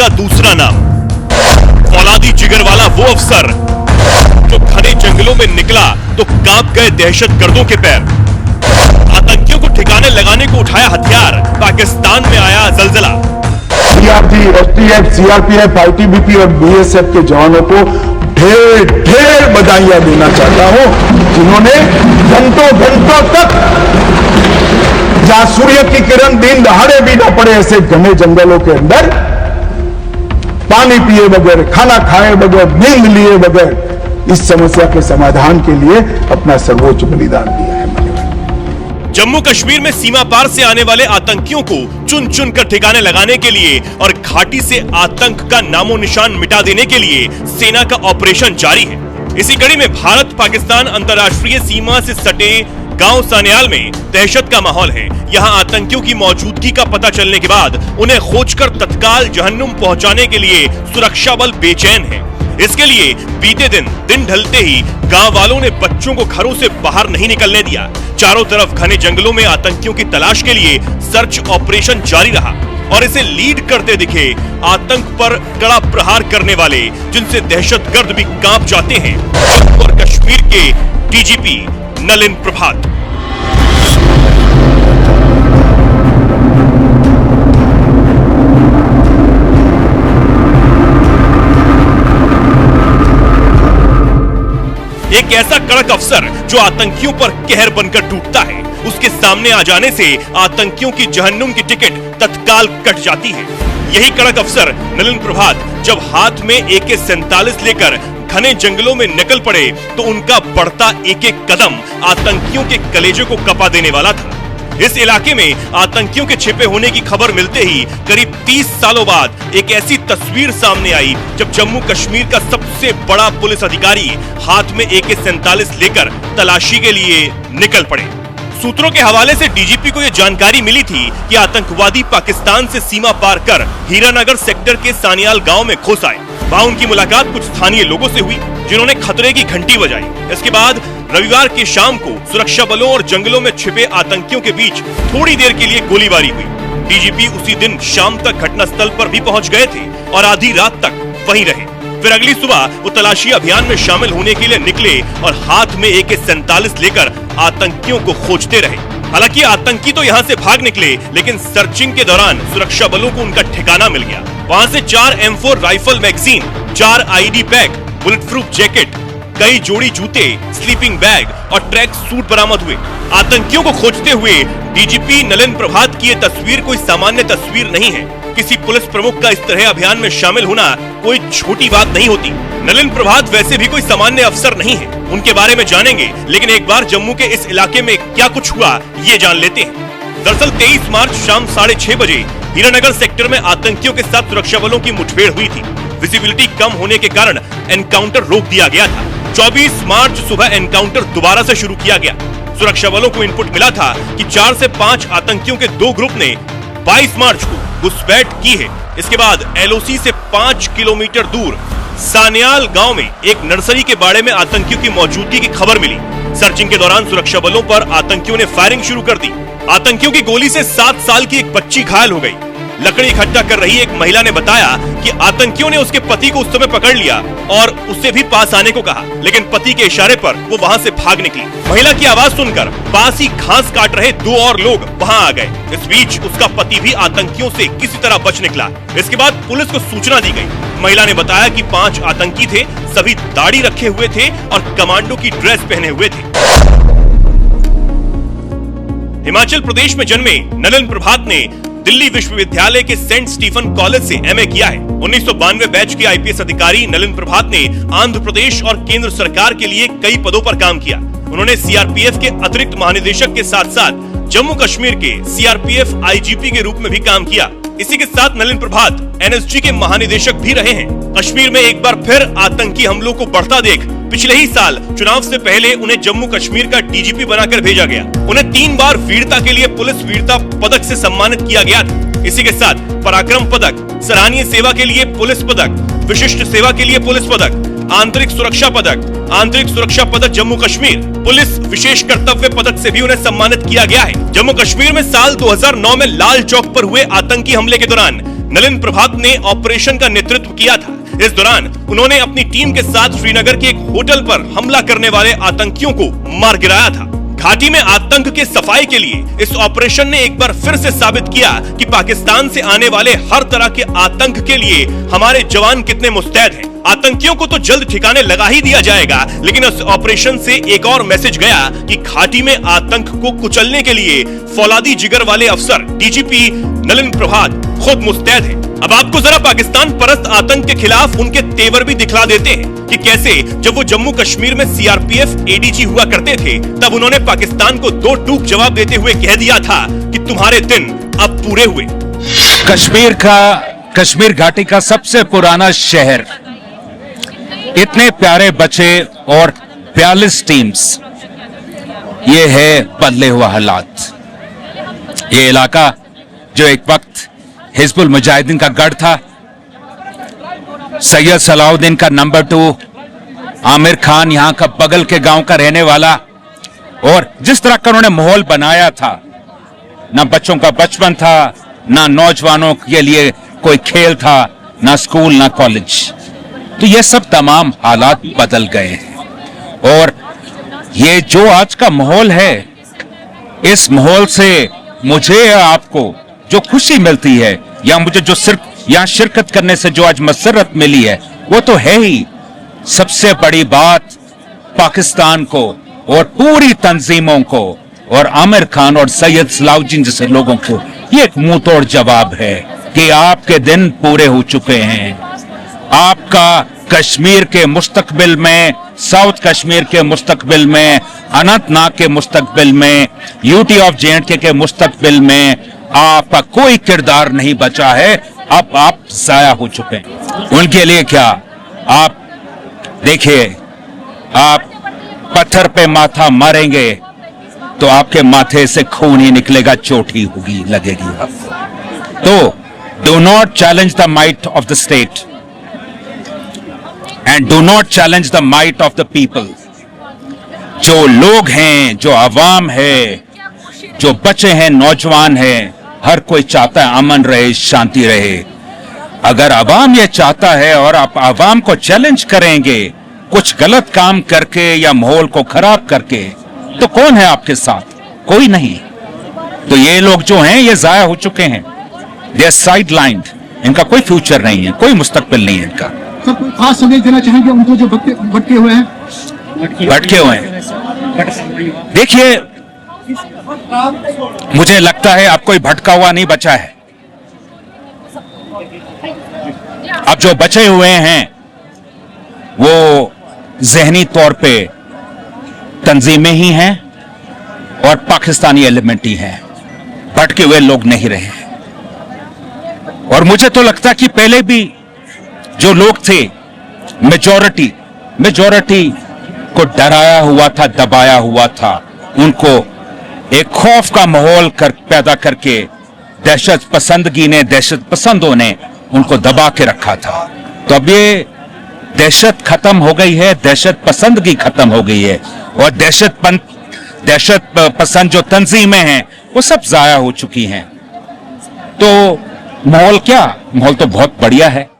का दूसरा नाम। फौलादी जिगर वाला वो अफसर जो घने जंगलों में निकला तो कांप गए दहशतगर्दों के पैर। आतंकियों को ठिकाने लगाने को उठाया हथियार, पाकिस्तान में आया जलजला। सीआरपी, एसटीएफ, सीआरपीएफ, आईटीबीपी और बीएसएफ के जवानों को ढेर ढेर बधाइयां देना चाहता हूं, जिन्होंने घंटों घंटों तक, जहां सूर्य की किरण दिन दहाड़े भी न पड़े, ऐसे घने जंगलों के अंदर पानी पिए बगैर, खाना खाए बगैर, नींद लिए बगैर इस समस्या के समाधान के लिए अपना सर्वोच्च बलिदान दिया है। जम्मू कश्मीर में सीमा पार से आने वाले आतंकियों को चुन चुन कर ठिकाने लगाने के लिए और घाटी से आतंक का नामो निशान मिटा देने के लिए सेना का ऑपरेशन जारी है। इसी कड़ी में भारत पाकिस्तान अंतर्राष्ट्रीय सीमा से सटे गांव सान्याल में दहशत का माहौल है। यहां आतंकियों की मौजूदगी का पता चलने के बाद उन्हें खोजकर तत्काल जहन्नुम पहुंचाने के लिए सुरक्षा बल बेचैन है। इसके लिए बीते दिन ढलते ही गांव वालों ने बच्चों को घरों से बाहर नहीं निकलने दिया। चारों तरफ घने जंगलों में आतंकियों की तलाश के लिए सर्च ऑपरेशन जारी रहा और इसे लीड करते दिखे आतंक पर कड़ा प्रहार करने वाले, जिनसे दहशतगर्द भी कांप जाते हैं, जम्मू और कश्मीर के डीजीपी नलिन प्रभात। एक ऐसा कड़क अफसर जो आतंकियों पर कहर बनकर टूटता है, उसके सामने आ जाने से आतंकियों की जहन्नुम की टिकट तत्काल कट जाती है। यही कड़क अफसर नलिन प्रभात जब हाथ में AK-47 लेकर घने जंगलों में निकल पड़े तो उनका बढ़ता एक एक कदम आतंकियों के कलेजे को कपा देने वाला था। इस इलाके में आतंकियों के छिपे होने की खबर मिलते ही करीब 30 सालों बाद एक ऐसी तस्वीर सामने आई जब जम्मू कश्मीर का सबसे बड़ा पुलिस अधिकारी हाथ में AK-47 लेकर तलाशी के लिए निकल पड़े। सूत्रों के हवाले से डीजीपी को यह जानकारी मिली थी कि आतंकवादी पाकिस्तान से सीमा पार कर हीरानगर सेक्टर के सान्याल गांव में घुस आए। वहां उनकी मुलाकात कुछ स्थानीय लोगों से हुई, जिन्होंने खतरे की घंटी बजाई। इसके बाद रविवार की शाम को सुरक्षा बलों और जंगलों में छिपे आतंकियों के बीच थोड़ी देर के लिए गोलीबारी हुई। डीजीपी उसी दिन शाम तक घटनास्थल पर भी पहुंच गए थे और आधी रात तक वहीं रहे। फिर अगली सुबह वो तलाशी अभियान में शामिल होने के लिए निकले और हाथ में AK-47 लेकर आतंकियों को खोजते रहे। हालांकि आतंकी तो यहाँ से भाग निकले, लेकिन सर्चिंग के दौरान सुरक्षा बलों को उनका ठिकाना मिल गया। वहाँ से 4 M4 rifle magazine, 4 IED bag, bullet proof jacket, कई जोड़ी जूते, स्लीपिंग बैग और ट्रैक सूट बरामद हुए। आतंकियों को खोजते हुए डीजीपी नलिन प्रभात की ये तस्वीर कोई सामान्य तस्वीर नहीं है। किसी पुलिस प्रमुख का इस तरह अभियान में शामिल होना कोई छोटी बात नहीं होती। नलिन प्रभात वैसे भी कोई सामान्य अफसर नहीं है, उनके बारे में जानेंगे, लेकिन एक बार जम्मू के इस इलाके में क्या कुछ हुआ ये जान लेते हैं। दरअसल 23 मार्च शाम 6:30 बजे हीरानगर सेक्टर में आतंकियों के साथ सुरक्षा बलों की मुठभेड़ हुई थी। विजिबिलिटी कम होने के कारण एनकाउंटर रोक दिया गया था। 24 मार्च सुबह एनकाउंटर दोबारा से शुरू किया गया। सुरक्षा बलों को इनपुट मिला था कि 4 से 5 आतंकियों के 2 ग्रुप ने 22 मार्च को घुसपैठ की है। इसके बाद LOC से 5 किलोमीटर दूर सान्याल गांव में एक नर्सरी के बाड़े में आतंकियों की मौजूदगी की खबर मिली। सर्चिंग के दौरान सुरक्षा बलों पर आतंकियों ने फायरिंग शुरू कर दी। आतंकियों की गोली से 7 साल की एक बच्ची घायल हो गई। लकड़ी इकट्ठा कर रही एक महिला ने बताया कि आतंकियों ने उसके पति को उस समय पकड़ लिया और उससे भी पास आने को कहा, लेकिन पति के इशारे पर वो वहां से भाग निकली। महिला की आवाज सुनकर पास ही घास काट रहे 2 और लोग वहां आ गए। इस बीच उसका पति भी आतंकियों से किसी तरह बच निकला। इसके बाद पुलिस को सूचना दी गई। महिला ने बताया कि 5 आतंकी थे, सभी दाढ़ी रखे हुए थे और कमांडो की ड्रेस पहने हुए थे। हिमाचल प्रदेश में जन्मे नलिन प्रभात ने दिल्ली विश्वविद्यालय के सेंट स्टीफन कॉलेज से MA किया है। 1992 बैच के IPS अधिकारी नलिन प्रभात ने आंध्र प्रदेश और केंद्र सरकार के लिए कई पदों पर काम किया। उन्होंने CRPF के अतिरिक्त महानिदेशक के साथ साथ जम्मू कश्मीर के CRPF IGP के रूप में भी काम किया। इसी के साथ नलिन प्रभात NSG के महानिदेशक भी रहे हैं। कश्मीर में एक बार फिर आतंकी हमलों को बढ़ता देख पिछले ही साल चुनाव से पहले उन्हें जम्मू कश्मीर का DGP बनाकर भेजा गया। उन्हें 3 बार वीरता के लिए पुलिस वीरता पदक से सम्मानित किया गया था। इसी के साथ पराक्रम पदक, सराहनीय सेवा के लिए पुलिस पदक, विशिष्ट सेवा के लिए पुलिस पदक, आंतरिक सुरक्षा पदक जम्मू कश्मीर, पुलिस विशेष कर्तव्य पदक से भी उन्हें सम्मानित किया गया है। जम्मू कश्मीर में साल 2009 में लाल चौक पर हुए आतंकी हमले के दौरान नलिन प्रभात ने ऑपरेशन का नेतृत्व किया था। इस दौरान उन्होंने अपनी टीम के साथ श्रीनगर के एक होटल पर हमला करने वाले आतंकियों को मार गिराया था। घाटी में आतंक के सफाई के लिए इस ऑपरेशन ने एक बार फिर से साबित किया कि पाकिस्तान से आने वाले हर तरह के आतंक के लिए हमारे जवान कितने मुस्तैद हैं। आतंकियों को तो जल्द ठिकाने लगा ही दिया जाएगा, लेकिन इस ऑपरेशन से एक और मैसेज गया कि घाटी में आतंक को कुचलने के लिए फौलादी जिगर वाले अफसर डीजीपी नलिन प्रभात खुद मुस्तैद हैं। अब आपको जरा पाकिस्तान परस्त आतंक के खिलाफ उनके तेवर भी दिखला देते हैं कि कैसे जब वो जम्मू कश्मीर में सीआरपीएफ एडीजी हुआ करते थे, तब उन्होंने पाकिस्तान को दो टूक जवाब देते हुए कह दिया था कि तुम्हारे दिन अब पूरे हुए। कश्मीर घाटी का सबसे पुराना शहर, इतने प्यारे बच्चे और 42 टीम्स, ये है बदले हुआ हालात। ये इलाका जो एक वक्त हिजबुल मुजाहिदीन का गढ़ था, सैयद सलाउद्दीन का नंबर 2, आमिर खान यहां का बगल के गांव का रहने वाला, और जिस तरह का उन्होंने माहौल बनाया था, ना बच्चों का बचपन था, ना नौजवानों के लिए कोई खेल था, ना स्कूल ना कॉलेज, तो ये सब तमाम हालात बदल गए हैं। और ये जो आज का माहौल है, इस माहौल से मुझे या आपको जो खुशी मिलती है, या मुझे जो सिर्फ यहां शिरकत करने से जो आज मसरत मिली है, वो तो है ही सबसे बड़ी बात पाकिस्तान को और पूरी तंजीमों को और आमिर खान और सैयद सलाउद्दीन जैसे लोगों को ये एक मुंह तोड़ जवाब है कि आपके दिन पूरे हो चुके हैं। आपका कश्मीर के मुस्तकबिल में, साउथ कश्मीर के मुस्तकबिल में, अनंतनाग के मुस्तकबिल में, यूटी ऑफ जे&के के मुस्तकबिल में आपका कोई किरदार नहीं बचा है। अब आप जाया हो चुके हैं। उनके लिए क्या, आप देखिए, आप पत्थर पे माथा मारेंगे तो आपके माथे से खून ही निकलेगा, चोट ही होगी, लगेगी आपको। तो do not challenge the might of the state and do not challenge the might of the people. जो लोग हैं, जो अवाम है, जो बच्चे हैं, नौजवान हैं, हर कोई चाहता है अमन रहे, शांति रहे। अगर अवाम ये चाहता है और आप अवाम को चैलेंज करेंगे कुछ गलत काम करके या माहौल को खराब करके, तो कौन है आपके साथ? कोई नहीं। तो ये लोग जो हैं ये जाया हो चुके हैं, दे आर साइडलाइंड, इनका कोई फ्यूचर नहीं है, कोई मुस्तकबिल नहीं है इनका। सर, कोई खास संदेश देना चाहेंगे उनको जो भटके हुए हैं? भटके हुए हैं, देखिए, मुझे लगता है अब कोई भटका हुआ नहीं बचा है। अब जो बचे हुए हैं वो ज़हनी तौर पे तंजीमें ही हैं और पाकिस्तानी एलिमेंट ही हैं, भटके हुए लोग नहीं रहे हैं। और मुझे तो लगता है कि पहले भी जो लोग थे, मेजॉरिटी को डराया हुआ था, दबाया हुआ था, उनको एक खौफ का माहौल पैदा करके दहशत पसंदगी ने, दहशत पसंदों ने उनको दबा के रखा था। तो अब ये दहशत खत्म हो गई है, दहशत पसंदगी खत्म हो गई है, और दहशत पसंद जो तंजीमें हैं वो सब जाया हो चुकी हैं। तो माहौल क्या, माहौल तो बहुत बढ़िया है।